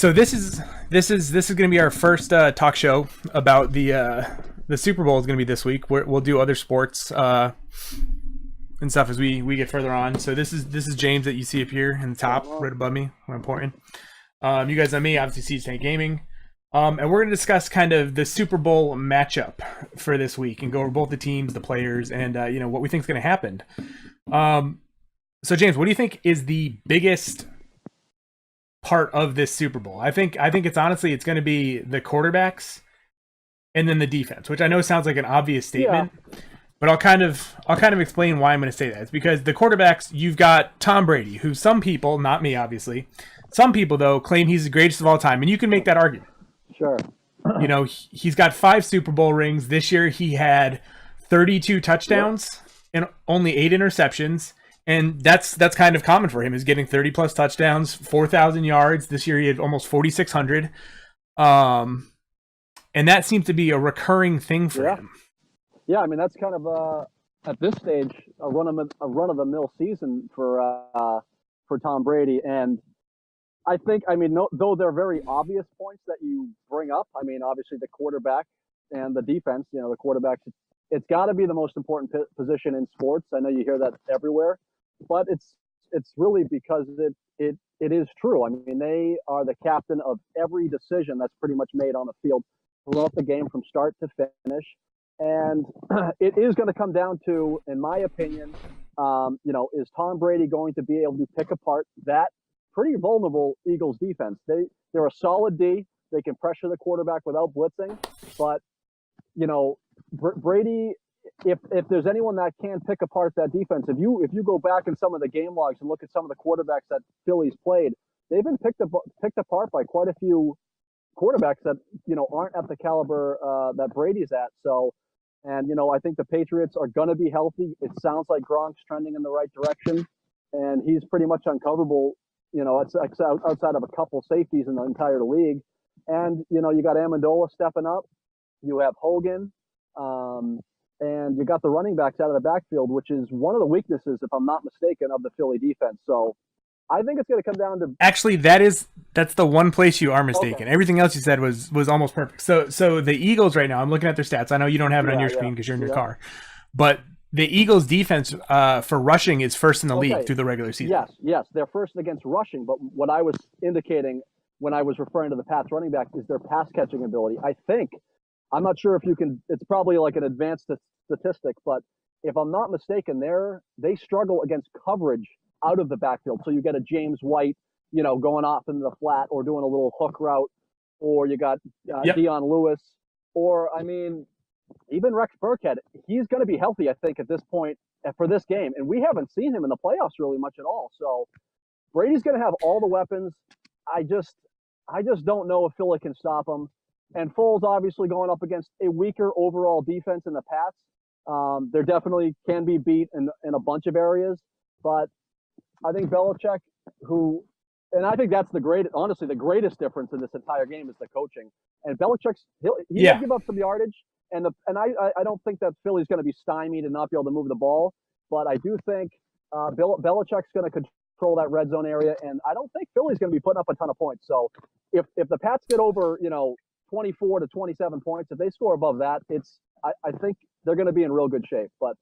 So this is going to be our first talk show about the Super Bowl is going to be this week. We'll do other sports and stuff as we get further on. So this is James that you see up here in the top right above me when I'm pointing. You guys know me, obviously C Tank Gaming. And we're going to discuss kind of the Super Bowl matchup for this week and go over both the teams, the players, and what we think is going to happen. So James, what do you think is the biggest part of this Super Bowl? I think it's honestly going to be the quarterbacks and then the defense, which I know sounds like an obvious statement, but I'll kind of explain why I'm going to say that. It's because the quarterbacks, you've got Tom Brady, who some people, not me obviously, some people though claim he's the greatest of all time, and you can make that argument. Sure. He's got 5 Super Bowl rings. This year he had 32 touchdowns and only 8 interceptions. And that's kind of common for him, is getting 30 plus touchdowns, 4,000 yards. This year he had almost 4,600. And that seems to be a recurring thing for him. Yeah, I mean, that's kind of at this stage a run of the mill season for Tom Brady. And I think, though they're very obvious points that you bring up, I mean, obviously the quarterback and the defense, the quarterback, it's got to be the most important position in sports. I know you hear that everywhere. But it's really because it is true. I mean, they are the captain of every decision that's pretty much made on the field throughout the game from start to finish. And it is going to come down to, in my opinion, is Tom Brady going to be able to pick apart that pretty vulnerable Eagles defense? They're a solid D. They can pressure the quarterback without blitzing. But, Brady, if there's anyone that can pick apart that defense, if you go back in some of the game logs and look at some of the quarterbacks that Philly's played, they've been picked apart by quite a few quarterbacks that aren't at the caliber that Brady's at. So, and I think the Patriots are going to be healthy. It sounds like Gronk's trending in the right direction, and he's pretty much uncoverable. It's outside of a couple safeties in the entire league. And you got Amendola stepping up. You have Hogan. And you got the running backs out of the backfield, which is one of the weaknesses, if I'm not mistaken, of the Philly defense. So I think it's going to come down to... Actually, that's the one place you are mistaken. Okay. Everything else you said was almost perfect. So the Eagles right now, I'm looking at their stats. I know you don't have it on your screen because you're in your car. But the Eagles defense for rushing is first in the league through the regular season. Yes. They're first against rushing. But what I was indicating when I was referring to the Pats running back is their pass catching ability. I'm not sure if you can, it's probably like an advanced statistic, but if I'm not mistaken, they struggle against coverage out of the backfield. So you get a James White, going off into the flat or doing a little hook route, or you got Dion Lewis, or, even Rex Burkhead. He's going to be healthy, I think, at this point for this game. And we haven't seen him in the playoffs really much at all. So Brady's going to have all the weapons. I just don't know if Philly can stop him. And Foles obviously going up against a weaker overall defense in the Pats. There definitely can be beat in a bunch of areas. But I think Belichick, and I think that's the greatest difference in this entire game is the coaching. And Belichick's, he'll give up some yardage. And I don't think that Philly's going to be stymied and not be able to move the ball. But I do think Belichick's going to control that red zone area. And I don't think Philly's going to be putting up a ton of points. So if the Pats get over, 24 to 27 points. If they score above that, I think they're going to be in real good shape. But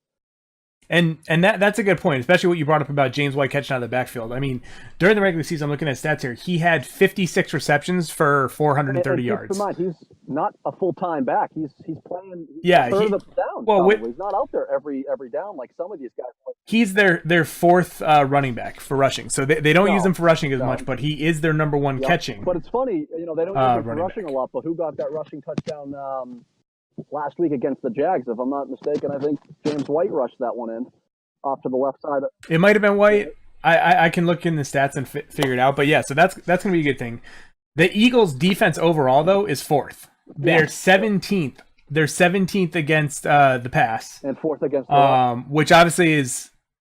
and that's a good point, especially what you brought up about James White catching out of the backfield. I mean, during the regular season, I'm looking at stats here. He had 56 receptions for 430 yards. Keep in mind, he's not a full-time back. He's playing. Down. Well, he's not out there every down like some of these guys play. He's their fourth running back for rushing, so they don't use him for rushing as much, but he is their number one catching. But it's funny, they don't use him for rushing a lot. But who got that rushing touchdown last week against the Jags? If I'm not mistaken, I think James White rushed that one in off to the left side. It might have been White. I can look in the stats and figure it out. But yeah, so that's going to be a good thing. The Eagles' defense overall, though, is 4th. They're 17th. They're 17th against the pass. And 4th against the run. Which obviously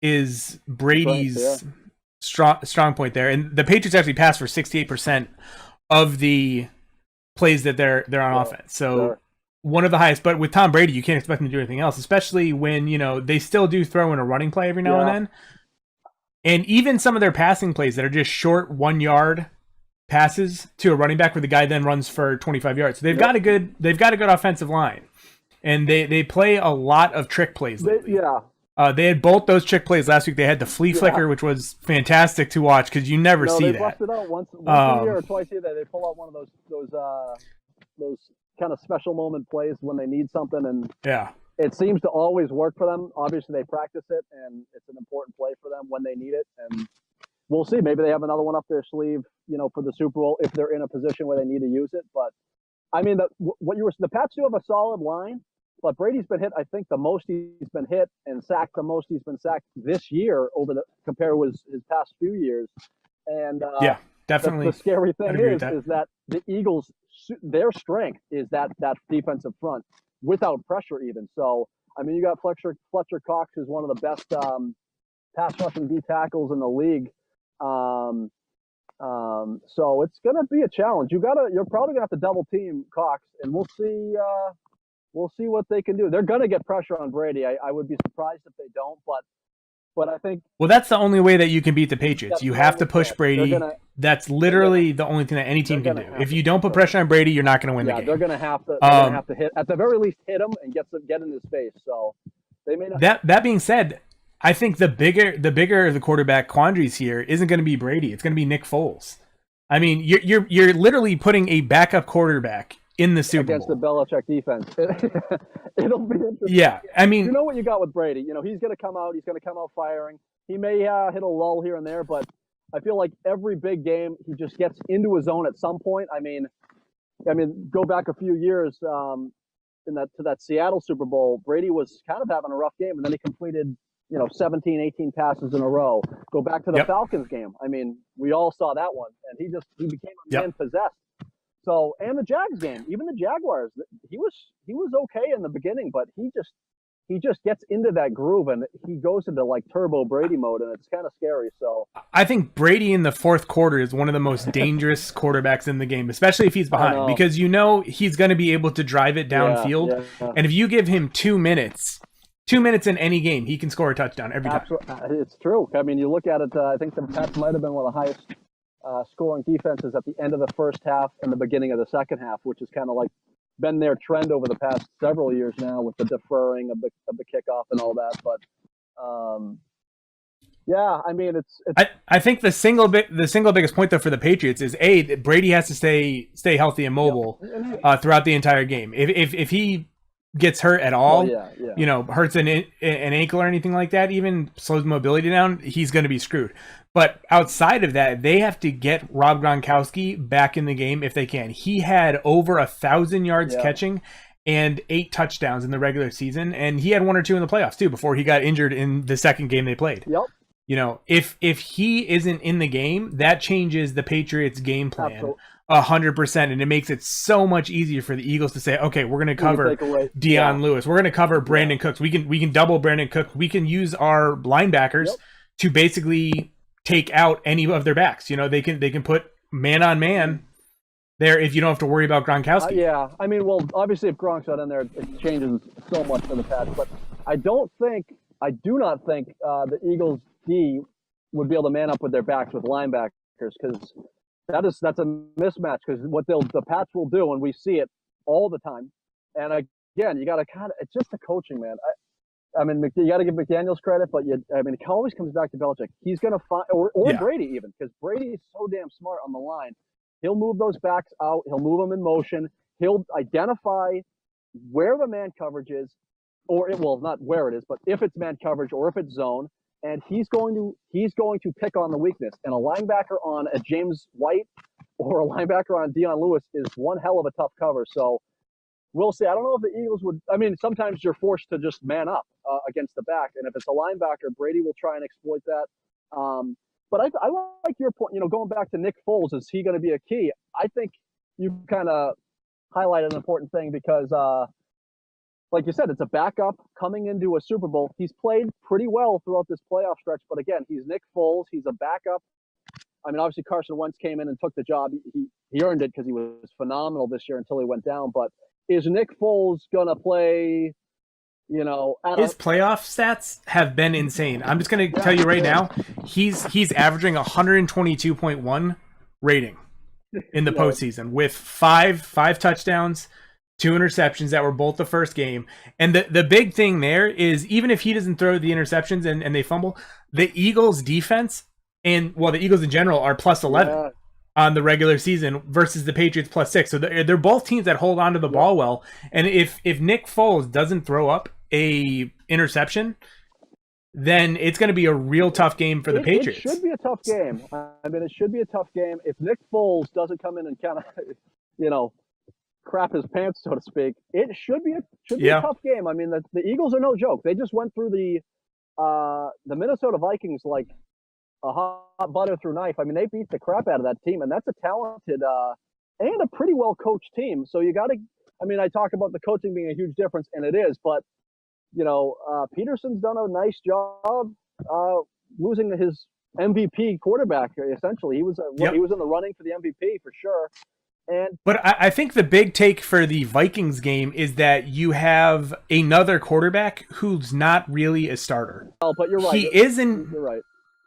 is Brady's strong point there. And the Patriots actually passed for 68% of the plays that they're on offense. So one of the highest. But with Tom Brady, you can't expect him to do anything else, especially when, they still do throw in a running play every now and then. And even some of their passing plays that are just short 1 yard passes to a running back where the guy then runs for 25 yards. So they've got a good offensive line, and they play a lot of trick plays lately. They had both those trick plays last week. They had the flea flicker, which was fantastic to watch because you never see they that. Bust it out once a year or twice a year. They pull out one of those kind of special moment plays when they need something, and it seems to always work for them. Obviously, they practice it, and it's an important play for them when they need it. And we'll see. Maybe they have another one up their sleeve, for the Super Bowl if they're in a position where they need to use it. But I mean, the Pats do have a solid line. But Brady's been hit, I think, the most he's been hit and sacked the most he's been sacked this year compared with his past few years. And definitely. The scary thing is that the Eagles, their strength is that defensive front without pressure even. So, I mean, you got Fletcher Cox, who's one of the best pass rushing D tackles in the league. So it's going to be a challenge. You're probably going to have to double team Cox, and we'll see. We'll see what they can do. They're going to get pressure on Brady. I would be surprised if they don't, but I think... Well, that's the only way that you can beat the Patriots. You have to push Brady. That's literally the only thing that any team can do. If you don't put pressure on Brady, you're not going to win the game. They're going to have to hit, at the very least, hit him and get in his face. So they may not... That being said, I think the bigger the quarterback quandaries here isn't going to be Brady. It's going to be Nick Foles. I mean, you're literally putting a backup quarterback in the Super Bowl. Against the Belichick defense. It'll be interesting. Yeah, I mean... You know what you got with Brady. He's going to come out. He's going to come out firing. He may hit a lull here and there, but I feel like every big game, he just gets into his zone at some point. I mean, go back a few years to that Seattle Super Bowl. Brady was kind of having a rough game, and then he completed 17, 18 passes in a row. Go back to the Falcons game. I mean, we all saw that one, and he became a man possessed. So, and the Jags game, even the Jaguars, he was okay in the beginning, but he just gets into that groove and he goes into like turbo Brady mode, and it's kind of scary. So I think Brady in the fourth quarter is one of the most dangerous quarterbacks in the game, especially if he's behind, because he's going to be able to drive it downfield. Yeah. And if you give him 2 minutes in any game, he can score a touchdown every time. It's true. I mean, you look at it, I think the Pats might have been one of the highest scoring defenses at the end of the first half and the beginning of the second half, which is kind of like been their trend over the past several years now with the deferring of the kickoff and all that. But I mean, it's I think the single biggest point though for the Patriots is that Brady has to stay healthy and mobile throughout the entire game. If he gets hurt at all, hurts an ankle or anything like that, even slows mobility down, he's going to be screwed. But outside of that, they have to get Rob Gronkowski back in the game if they can. He had over 1,000 yards catching and 8 touchdowns in the regular season, and he had 1 or 2 in the playoffs too before he got injured in the second game they played. If he isn't in the game, that changes the Patriots' game plan 100%, and it makes it so much easier for the Eagles to say, okay, we're going to cover Deion Lewis, we're going to cover Brandon Cooks, we can double Brandon Cooks, we can use our linebackers to basically take out any of their backs. They can put man on man there if you don't have to worry about Gronkowski. I mean, well, obviously if Gronk's not in there, it changes so much for the Pats. But I do not think the Eagles D would be able to man up with their backs with linebackers, because that's a mismatch. Because what the Pats will do, and we see it all the time. And again, you got to it's just the coaching, man. I mean, you got to give McDaniels credit, but it always comes back to Belichick. He's going to find, or Brady even, because Brady is so damn smart on the line. He'll move those backs out. He'll move them in motion. He'll identify where the man coverage is, not where it is, but if it's man coverage or if it's zone, and he's going to pick on the weakness. And a linebacker on a James White or a linebacker on Deion Lewis is one hell of a tough cover. So we'll see. I don't know if the Eagles would. I mean, sometimes you're forced to just man up against the back, and if it's a linebacker, Brady will try and exploit that. But I like your point. Going back to Nick Foles, is he going to be a key? I think you kind of highlighted an important thing because, like you said, it's a backup coming into a Super Bowl. He's played pretty well throughout this playoff stretch, but again, he's Nick Foles. He's a backup. I mean, obviously Carson Wentz came in and took the job. He earned it because he was phenomenal this year until he went down. But is Nick Foles gonna play? His playoff stats have been insane. I'm just gonna tell you right now, he's averaging 122.1 rating in the Yeah, postseason with five touchdowns, two interceptions that were both the first game. And the big thing there is even if he doesn't throw the interceptions and they fumble, the Eagles defense and well the Eagles in general are plus 11 yeah, on the regular season versus the Patriots plus 6. So they're both teams that hold on to the yep. ball well. And if Nick Foles doesn't throw up a interception, then it's going to be a real tough game for the It Patriots. should be a tough game. I mean, it should be a tough game. If Nick Foles doesn't come in and kind of, you know, crap his pants, so to speak, it should be a tough game. I mean, the Eagles are no joke. They just went through the Minnesota Vikings like a hot butter through knife. I mean, they beat the crap out of that team, and that's a talented and a pretty well coached team. So you got to. I mean, I talk about the coaching being a huge difference, and it is, but Peterson's done a nice job losing his MVP quarterback. Essentially, he was in the running for the MVP for sure. But I think the big take for the Vikings game is that you have another quarterback who's not really a starter. But you're right. He isn't. You're right.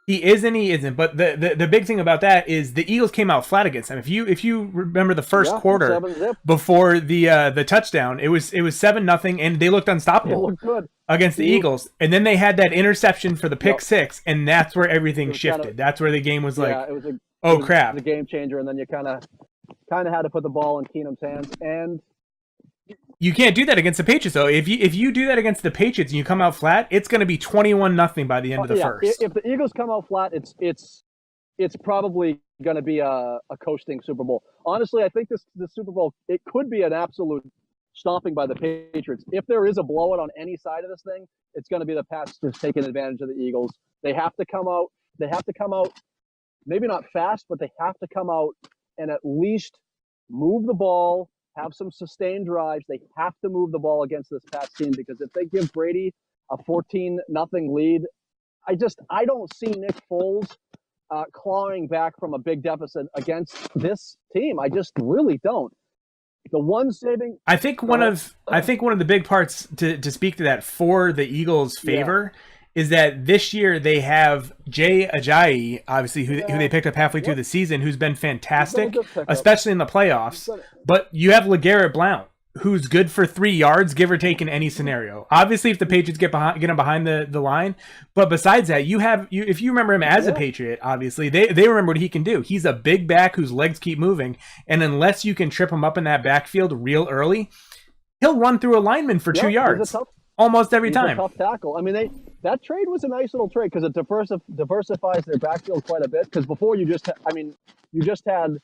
He is and he isn't. But the big thing about that is the Eagles came out flat against them. If you remember the first quarter before the touchdown, it was 7-0, and they looked unstoppable. It looked good Against the Eagles, and then they had that interception for the pick six, and that's where everything shifted. That's where the game was like, crap, the game changer. And then you kind of had to put the ball in Keenum's hands, and you can't do that against the Patriots though. If you do that against the Patriots and you come out flat, it's going to be 21-0 by the end of the first. If the Eagles come out flat, it's probably going to be a coasting Super Bowl. Honestly, I think this Super Bowl, it could be an absolute stomping by the Patriots. If there is a blowout on any side of this thing, it's going to be the Pats just taking advantage of the Eagles. They have to come out. Maybe not fast, but they have to come out and at least move the ball, have some sustained drives. They have to move the ball against this Pats team, because if they give Brady a 14-0 lead, I don't see Nick Foles clawing back from a big deficit against this team. I just really don't. The one saving, I think one of the big parts to speak to that for the Eagles' favor is that this year they have Jay Ajayi, obviously who they picked up halfway through the season, who's been fantastic, especially in the playoffs. But you have LeGarrette Blount, who's good for 3 yards, give or take, in any scenario. Obviously, if the Patriots get him behind the line, but besides that, if you remember him as a Patriot, obviously they remember what he can do. He's a big back whose legs keep moving, and unless you can trip him up in that backfield real early, he'll run through a lineman for 2 yards almost every time. A tough tackle. I mean, that trade was a nice little trade because it diversifies their backfield quite a bit. Because before you just had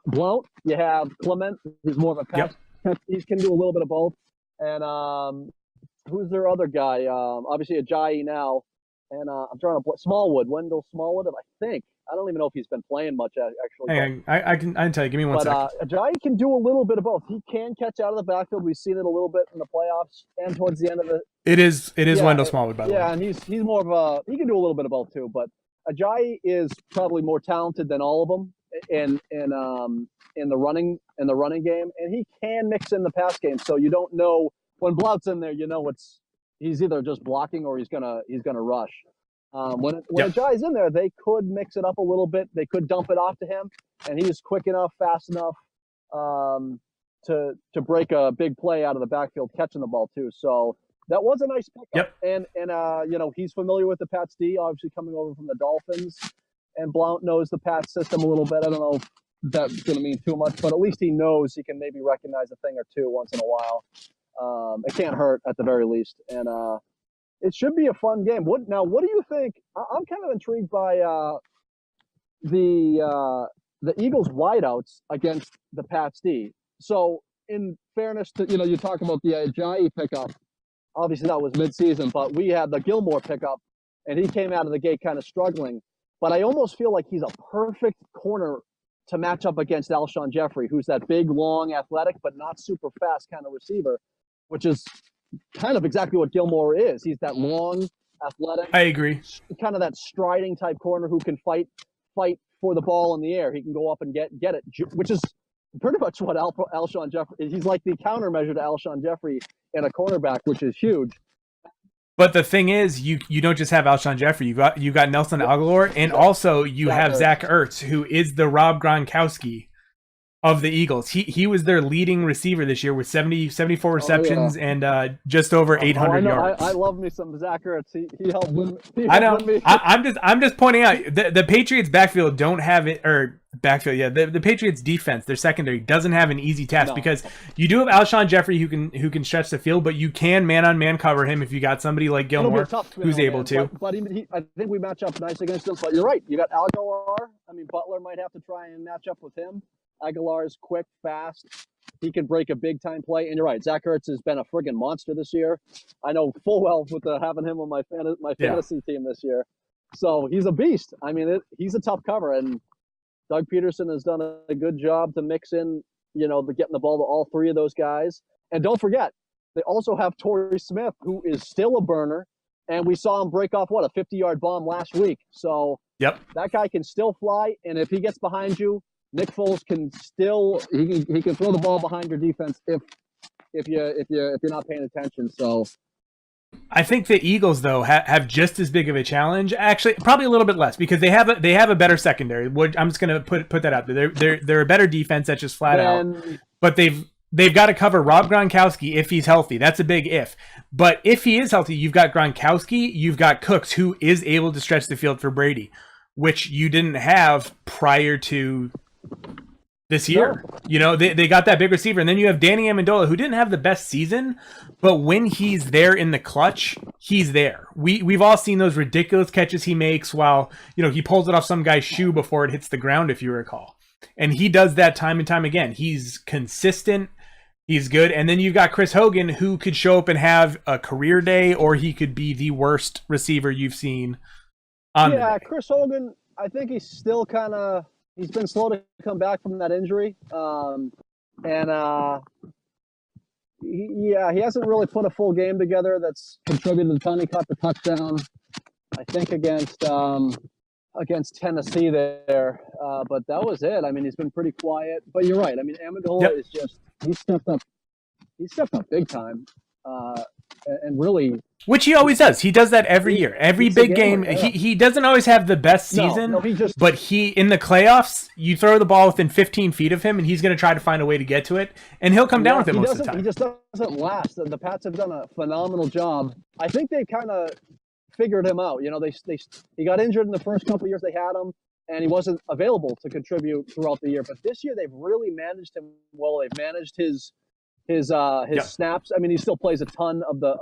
Blount, you have Clement, who's more of a pass. He can do a little bit of both. And who's their other guy? Obviously Ajayi now. And I'm trying to Smallwood, Wendell Smallwood, I think. I don't even know if he's been playing much, actually. Hey, I can tell you. Give me one second. Ajayi can do a little bit of both. He can catch out of the backfield. We've seen it a little bit in the playoffs and towards the end of it. It is Wendell Smallwood, by the way. Yeah, and he's more of he can do a little bit of both too. But Ajayi is probably more talented than all of them in the running game, and he can mix in the pass game. So you don't know when Blount's in there. You know he's either just blocking or he's gonna rush. When Ajayi's in there, they could mix it up a little bit. They could dump it off to him, and he's quick enough, fast enough to break a big play out of the backfield, catching the ball too. So that was a nice pickup. And he's familiar with the Pats D, obviously coming over from the Dolphins, and Blount knows the Pats system a little bit. I don't know if that's going to mean too much, but at least he knows he can maybe recognize a thing or two once in a while. It can't hurt at the very least, and it should be a fun game. What do you think? I'm kind of intrigued by the Eagles wideouts against the Pats D. So in fairness to, you talk about the Ajayi pickup, obviously that was midseason, but we had the Gilmore pickup, and he came out of the gate kind of struggling. But I almost feel like he's a perfect corner to match up against Alshon Jeffrey, who's that big, long, athletic, but not super fast kind of receiver, which is kind of exactly what Gilmore is. He's that long, athletic. I agree. Kind of that striding type corner who can fight for the ball in the air. He can go up and get it, which is pretty much what Alshon Jeffrey. He's like the countermeasure to Alshon Jeffrey in a cornerback, which is huge. But the thing is, you don't just have Alshon Jeffrey. You got Nelson Aguilar, and also you have Zach Ertz, who is the Rob Gronkowski of the Eagles. He was their leading receiver this year with 74 receptions and just over 800 yards. I love me some Zach Ertz. He helped win. I know. I'm just pointing out the Patriots backfield don't have it, or backfield. Yeah, the Patriots defense, their secondary doesn't have an easy task because you do have Alshon Jeffrey who can stretch the field, but you can man-on-man cover him if you got somebody like Gilmore who's able to. But I think we match up nice against him. But you're right. You got Aguilar. I mean, Butler might have to try and match up with him. Aguilar is quick, fast. He can break a big-time play. And you're right, Zach Ertz has been a friggin' monster this year. I know full well with having him on my fantasy team this year. So he's a beast. I mean, he's a tough cover. And Doug Peterson has done a good job to mix in, getting the ball to all three of those guys. And don't forget, they also have Torrey Smith, who is still a burner. And we saw him break off, a 50-yard bomb last week. So that guy can still fly. And if he gets behind you, Nick Foles can still he can throw the ball behind your defense if you're not paying attention. So I think the Eagles though have just as big of a challenge. Actually, probably a little bit less because they have a better secondary. I'm just gonna put that out there. They're a better defense that's just flat out. But they've got to cover Rob Gronkowski if he's healthy. That's a big if. But if he is healthy, you've got Gronkowski, you've got Cooks, who is able to stretch the field for Brady, which you didn't have prior to this year. They got that big receiver, and then you have Danny Amendola, who didn't have the best season, but when he's there in the clutch, he's there. We've all seen those ridiculous catches he makes while he pulls it off some guy's shoe before it hits the ground, if you recall, and he does that time and time again. He's consistent, he's good. And then you've got Chris Hogan, who could show up and have a career day, or he could be the worst receiver you've seen on the day. Chris Hogan, I think he's still he's been slow to come back from that injury. He hasn't really put a full game together that's contributed a ton. He caught the touchdown, I think, against Tennessee there. But that was it. I mean, he's been pretty quiet. But you're right. I mean, Amendola is just – he stepped up big time. And really, which he always does. He does that every year. Every big game. He doesn't always have the best season, but in the playoffs, you throw the ball within 15 feet of him, and he's going to try to find a way to get to it, and he'll come down with it most of the time. He just doesn't last. The Pats have done a phenomenal job. I think they kind of figured him out. He got injured in the first couple of years they had him, and he wasn't available to contribute throughout the year. But this year, they've really managed him well. They've managed his snaps. I mean, he still plays a ton of the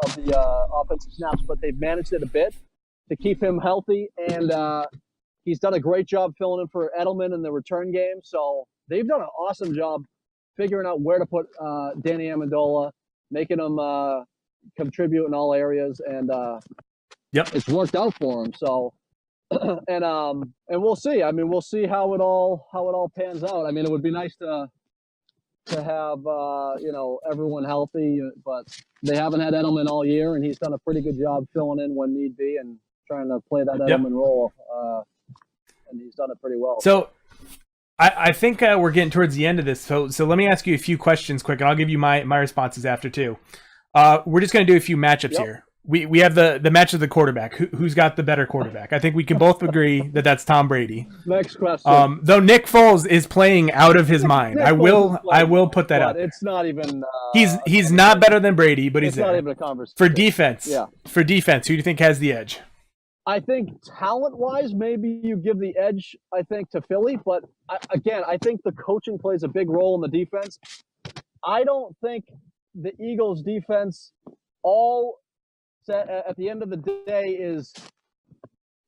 offensive snaps, but they've managed it a bit to keep him healthy. And he's done a great job filling in for Edelman in the return game. So they've done an awesome job figuring out where to put Danny Amendola, making him contribute in all areas, and it's worked out for him. So and we'll see. I mean, we'll see how it all pans out. I mean, it would be nice to have everyone healthy, but they haven't had Edelman all year, and he's done a pretty good job filling in when need be and trying to play that Edelman role, and he's done it pretty well. So I think we're getting towards the end of this, so let me ask you a few questions quick, and I'll give you my responses after too. We're just going to do a few matchups here. We have the match of the quarterback. Who's got the better quarterback? I think we can both agree that's Tom Brady. Next question. Though Nick Foles is playing out of his mind. I will put that out there. It's not even. He's not better than Brady, but he's not even a conversation. For defense. Yeah. For defense, who do you think has the edge? I think talent-wise, maybe you give the edge, I think, to Philly. But again, I think the coaching plays a big role in the defense. I don't think the Eagles' defense at the end of the day is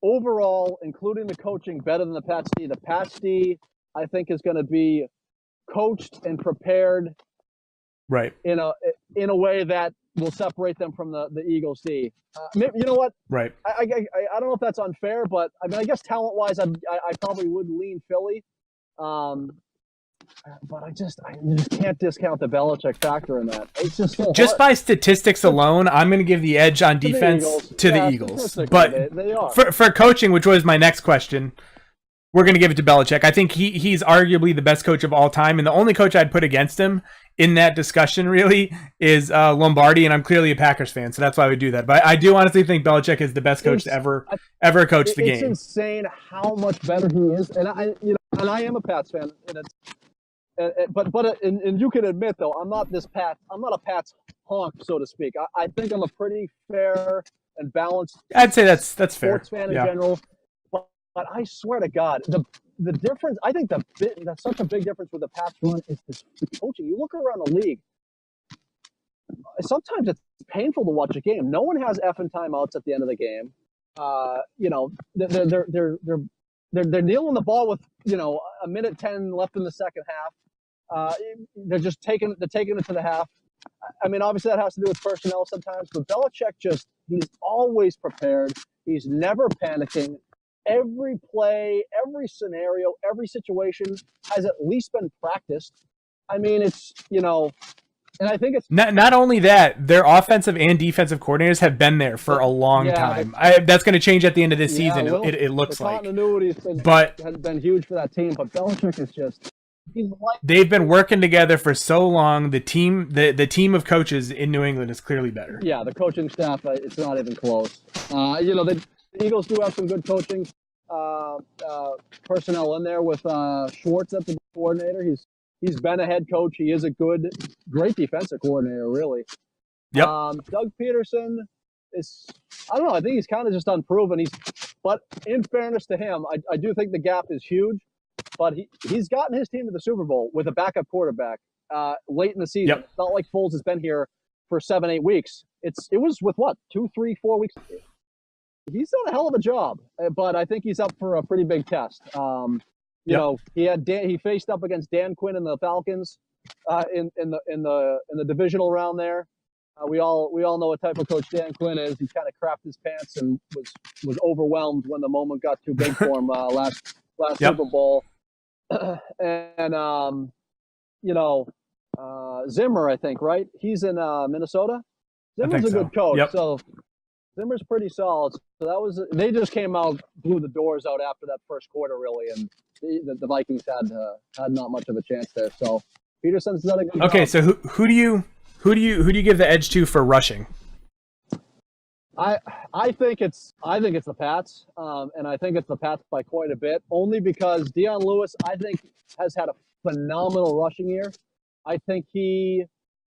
overall, including the coaching, better than the Pats D. The Pats D, I think, is going to be coached and prepared right in a way that will separate them from the Eagles D. You know what? Right. I don't know if that's unfair, but I mean, I guess talent-wise, I probably would lean Philly. But I just can't discount the Belichick factor in that. It's just so hard. By statistics alone, I'm going to give the edge on defense to the Eagles. But they are. For coaching, which was my next question, we're going to give it to Belichick. I think he's arguably the best coach of all time, and the only coach I'd put against him in that discussion really is Lombardi, and I'm clearly a Packers fan, so that's why we do that. But I do honestly think Belichick is the best coach to ever coach the game. It's insane how much better he is, and I am a Pats fan, and you can admit though I'm not a Pats honk, so to speak. I think I'm a pretty fair and balanced. I'd say that's fair. Sports fan in general. But I swear to God, the difference, I think that's such a big difference with the Pats run is the coaching. You look around the league, sometimes it's painful to watch a game. No one has effing timeouts at the end of the game. They're kneeling the ball with, a minute 10 left in the second half. They're taking it to the half. I mean, obviously that has to do with personnel sometimes, but Belichick he's always prepared. He's never panicking. Every play, every scenario, every situation has at least been practiced. I mean, it's, and I think it's... Not only that, their offensive and defensive coordinators have been there for a long time. That's going to change at the end of this season, it looks like. The continuity has been huge for that team, but Belichick is just... They've been working together for so long. The team of coaches in New England is clearly better. Yeah, the coaching staff, it's not even close. The Eagles do have some good coaching personnel in there with Schwartz at the coordinator. He's been a head coach. He is a great defensive coordinator, really. Yep. Doug Peterson is, I don't know, I think he's kind of just unproven. But in fairness to him, I do think the gap is huge. But he's gotten his team to the Super Bowl with a backup quarterback late in the season. Yep. It's not like Foles has been here for 7-8 weeks. It was with what, 2, 3, 4 weeks? He's done a hell of a job, but I think he's up for a pretty big test. He faced up against Dan Quinn and the Falcons in the divisional round there. We all know what type of coach Dan Quinn is. He kind of crapped his pants and was overwhelmed when the moment got too big for him last Super Bowl. And Zimmer, I think, right? He's in Minnesota. Zimmer's a good coach, so Zimmer's pretty solid. So they just came out, blew the doors out after that first quarter, really, and the Vikings had not much of a chance there. So Peterson's done a good job. Okay, so who do you give the edge to for rushing? I think it's the Pats, and I think it's the Pats by quite a bit, only because Dion Lewis, I think, has had a phenomenal rushing year. I think he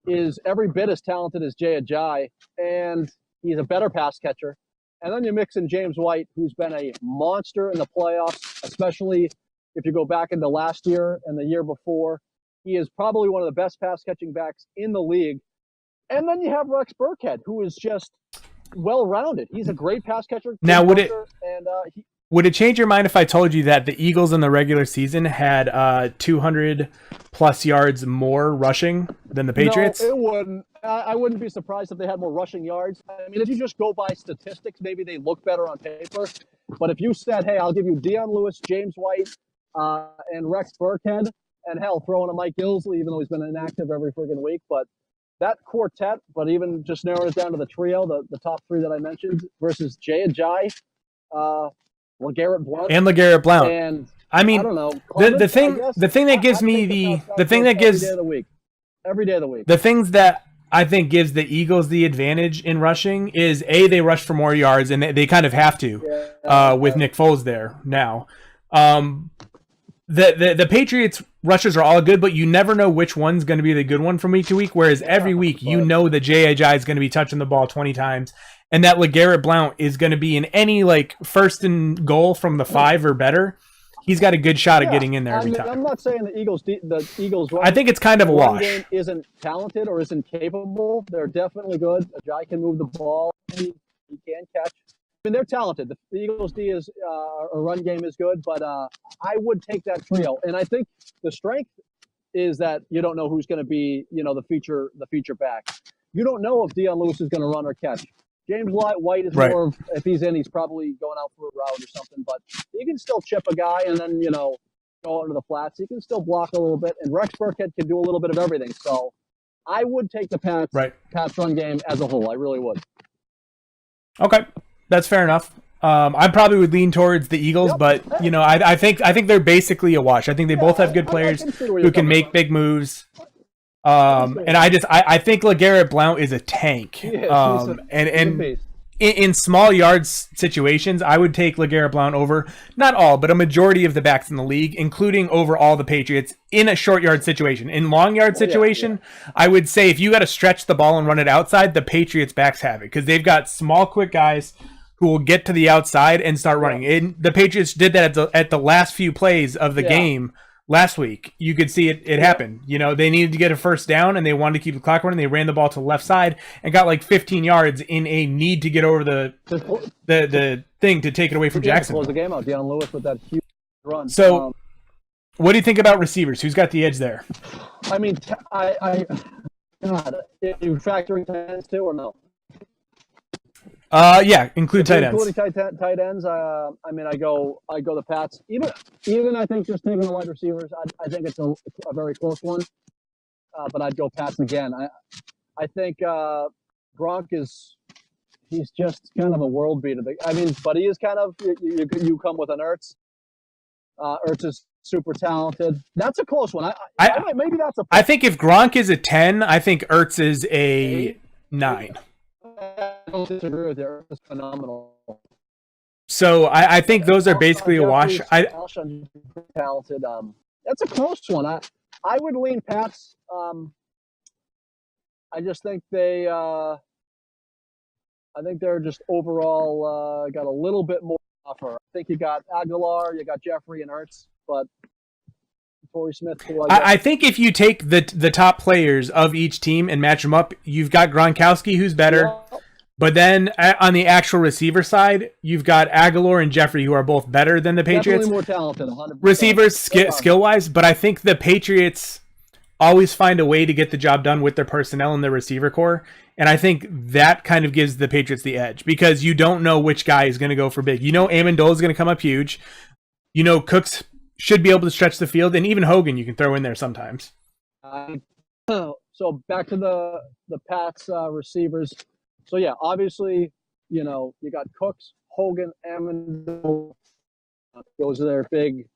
is every bit as talented as Jay Ajayi, and he's a better pass catcher. And then you mix in James White, who's been a monster in the playoffs, especially if you go back into last year and the year before. He is probably one of the best pass-catching backs in the league. And then you have Rex Burkhead, who is just well-rounded. He's a great pass catcher. Now, would it change your mind if I told you that the Eagles in the regular season had 200-plus yards more rushing than the Patriots? No, it wouldn't. I wouldn't be surprised if they had more rushing yards. I mean, if you just go by statistics, maybe they look better on paper. But if you said, hey, I'll give you Dion Lewis, James White, and Rex Burkhead, and hell, throw in a Mike Gillislee, even though he's been inactive every friggin' week. But that quartet, but even just narrowing it down to the trio, the top three that I mentioned, versus Jay Ajayi, LeGarrette Blount. And LeGarrette Blount. And I mean, I don't know. the thing that gives me the thing that gives every day of the week. The things that I think gives the Eagles the advantage in rushing is they rush for more yards, and they kind of have to with Nick Foles there now. The Patriots rushers are all good, but you never know which one's going to be the good one from week to week. Whereas every week you know that Jay Ajayi is going to be touching the ball 20 times, and that LeGarrette Blount is going to be in any first and goal from the 5 or better. He's got a good shot at getting in there every time. I'm not saying the Eagles. I think it's kind of a wash. Game isn't talented or isn't capable. They're definitely good. Ajayi can move the ball. He can catch. I mean, they're talented. The Eagles' D is a run game is good, but I would take that trio. And I think the strength is that you don't know who's going to be, the feature back. You don't know if Dion Lewis is going to run or catch. James White is more of, if he's in, he's probably going out for a route or something. But he can still chip a guy and then go out into the flats. He can still block a little bit, and Rex Burkhead can do a little bit of everything. So I would take the Pats run game as a whole. I really would. Okay. That's fair enough. I probably would lean towards the Eagles, but I think they're basically a wash. I think they both have good players who can make big moves. And I think LeGarrette Blount is a tank. And in small yards situations, I would take LeGarrette Blount over not all, but a majority of the backs in the league, including over all the Patriots in a short yard situation. In long yard situation, I would say if you got to stretch the ball and run it outside, the Patriots backs have it because they've got small, quick guys who will get to the outside and start running. And the Patriots did that at the last few plays of the game last week. You could see it happen. They needed to get a first down and they wanted to keep the clock running. They ran the ball to the left side and got like 15 yards in a need to get over the thing to take it away from Jackson. Close the game out. Deion Lewis with that huge run. So, what do you think about receivers? Who's got the edge there? I mean, God, are you factoring tight ends too or no? Yeah, include tight ends. Including tight ends. I mean, I go the Pats. Even I think just taking the wide receivers, I think it's a very close one. But I'd go Pats again. I think Gronk he's just kind of a world beater. I mean, but he is kind of you come with an Ertz. Ertz is super talented. That's a close one. Maybe that's a. I think if Gronk is a 10, I think Ertz is a 9. I don't disagree with you. It's phenomenal. So I think those are basically a wash. Alshon's talented. That's a close one. I would lean Pats. I just think I think they're just overall got a little bit more to offer. I think you got Aguilar, you got Jeffrey and Ertz, but Torrey Smith. I think if you take the top players of each team and match them up, you've got Gronkowski, who's better. Yeah. But then on the actual receiver side, you've got Aguilar and Jeffrey, who are both better than the Patriots. Definitely more talented, 100%. Receivers, skill-wise, but I think the Patriots always find a way to get the job done with their personnel and their receiver core. And I think that kind of gives the Patriots the edge because you don't know which guy is going to go for big. Amendola is going to come up huge. Cooks should be able to stretch the field, and even Hogan you can throw in there sometimes. So back to the Pats receivers. So yeah, obviously, you got Cooks, Hogan, Amendola. Those are their big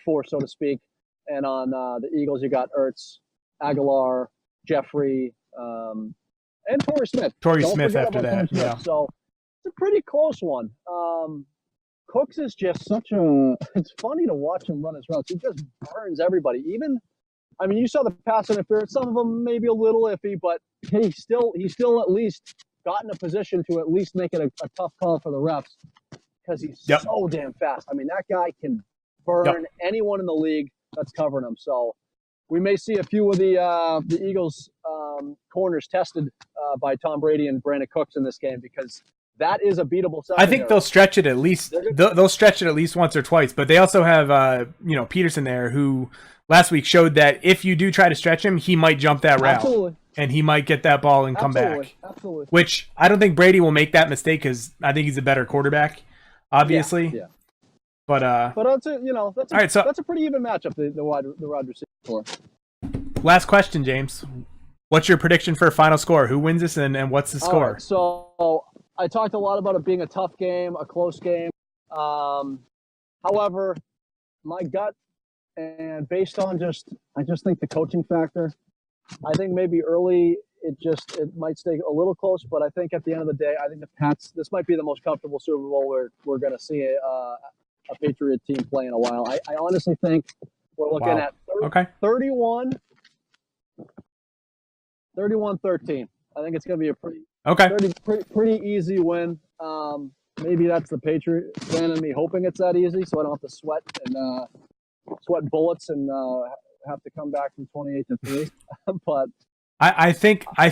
four, so to speak. And on the Eagles, you got Ertz, Aguilar, Jeffrey, and Torrey Smith. Torrey Smith after that, yeah. So it's a pretty close one. Cooks is just it's funny to watch him run his routes. He just burns everybody. You saw the pass interference. Some of them maybe a little iffy, but he still at least got in a position to at least make it a tough call for the refs because he's so damn fast. I mean, that guy can burn anyone in the league that's covering him. So we may see a few of the Eagles corners tested by Tom Brady and Brandon Cooks in this game because that is a beatable secondary. I think they'll stretch it at least. They'll stretch it at least once or twice. But they also have Peterson there, who last week showed that if you do try to stretch him, he might jump that route. Absolutely. And he might get that ball and come back. Absolutely. Which I don't think Brady will make that mistake because I think he's a better quarterback, obviously. Yeah. But that's a pretty even matchup. The wide receiver core. Last question, James. What's your prediction for a final score? Who wins this and what's the score? Right, so I talked a lot about it being a tough game, a close game. However, my gut and based on I just think the coaching factor. I think maybe early it might stay a little close, but I think at the end of the day, I think the Pats. This might be the most comfortable Super Bowl we're going to see a Patriot team play in a while. I honestly think we're looking at 31-13. I think it's going to be a pretty easy win. Maybe that's the Patriot fan in me hoping it's that easy, so I don't have to sweat bullets and have to come back from 28-3. But I think I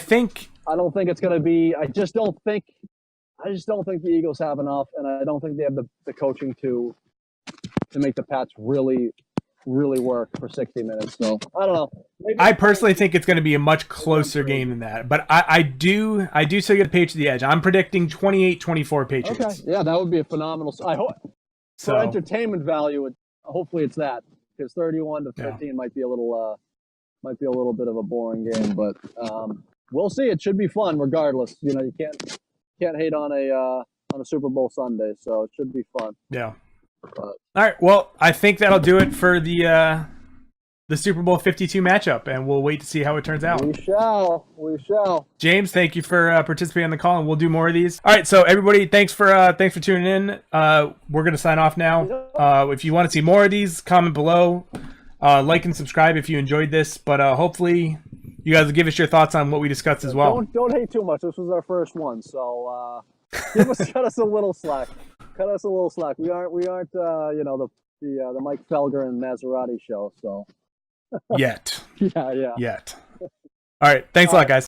don't think it's going to be. I just don't think the Eagles have enough, and I don't think they have the coaching to make the Pats really work for 60 minutes. So I don't know. I personally think it's going to be a much closer game than that, but I do still get the Patriots the edge. I'm predicting 28-24 Patriots. Okay, yeah, that would be a phenomenal. I hope for entertainment value. Hopefully, it's that because 31-15 might be a little bit of a boring game, but we'll see. It should be fun regardless. You can't hate on on a Super Bowl Sunday, so it should be fun. Yeah. But, All right. Well, I think that'll do it for the Super Bowl 52 matchup, and we'll wait to see how it turns out. we shall. James, thank you for participating on the call, and we'll do more of these. All right, so everybody, thanks for tuning in. We're gonna sign off now. If you want to see more of these, comment below, like and subscribe if you enjoyed this. But hopefully, you guys will give us your thoughts on what we discussed as well. Don't hate too much. This was our first one, so cut us a little slack. Cut us a little slack. We aren't the Mike Felger and Maserati show. So Yet. yeah. Yet. All right. Thanks a lot, guys.